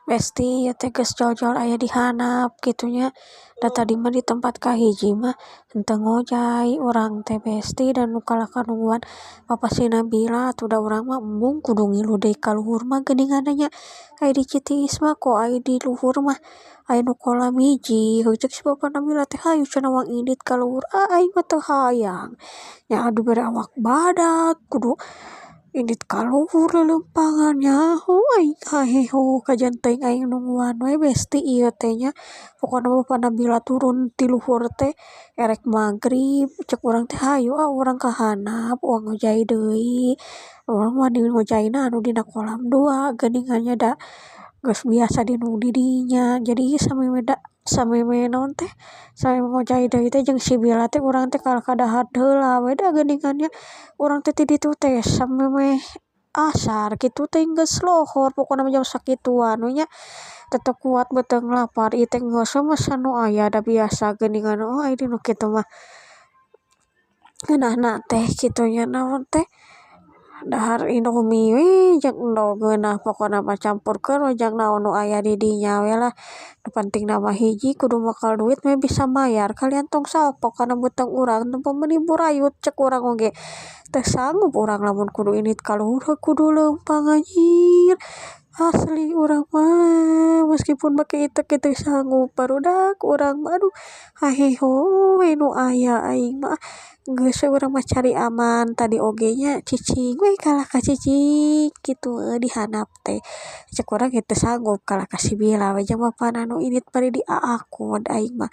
Besti ya teh geus jol-jol aya di handap gitunya. Da tadi mah di tempat kahiji mah henteu ngojay urang teh besti dan nu kalahkan nungguan papa si Nabila atuh da urang mah embung kudu ngilu deui ka luhur mah geuningan nya. Aya di Citiis mah ko aya di luhur mah aya nu kolam hiji heuh ceuk si papa Nabila teh hayu cenah wang indit ka luhur aing mah teu hayang. Nya aduh bere awak badak kudu indit ka luhur leuleumpangan nyaho aing haheho kajian teuing aing nungguan we besti ieu teh nya. Pokona papa Nabila turun ti luhur teh erek magrib ceuk urang teh hayu urang ka handap uang ngojay deui. Urang wani ngojayna anu dina kolam 2 geuningannya da geus biasa dinung di dinya. Jadi ieu sameme naon teh sameme ngojay deui teh jeung si Bila teh urang teh kalah kadahar heula we da geuningannya urang teh ti ditu teh sameme asar kitu teh geus lohor pokona mah jam sakituan we nya teu teu kuat beuteung lapar ieu teh geus we mesen nu aya da biasa geuningan aya di nu kitu mah ngeunahna teh kitu nya naon teh dahar Indomie we jeung endog ngeunah pokona mah campurkeun we jeung naon nu aya di dinya we lah. Nu pentingna mah hiji kudu bakal duit we bisa mayar kalian tong salpok kana beuteung urang tempo meuni burayot ceuk urang oge teu sanggup urang lamun kudu indit ka luhur kudu leumpang anjir. Asli urang mah meskipun make itek teu sanggup barudak urang mah aduh haheho we nu aya aing mah geus we urang mah cari aman tadi oge nya cicing we kalah ka cicing kitu di handap teh ceuk urang ge teu sanggup kalah ka si Bila we jeung bapana nu indit bari di aakod aing mah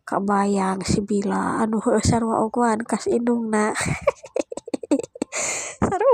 kabayang si Bila anu heueuh sarua ogoan kas indungna. Saru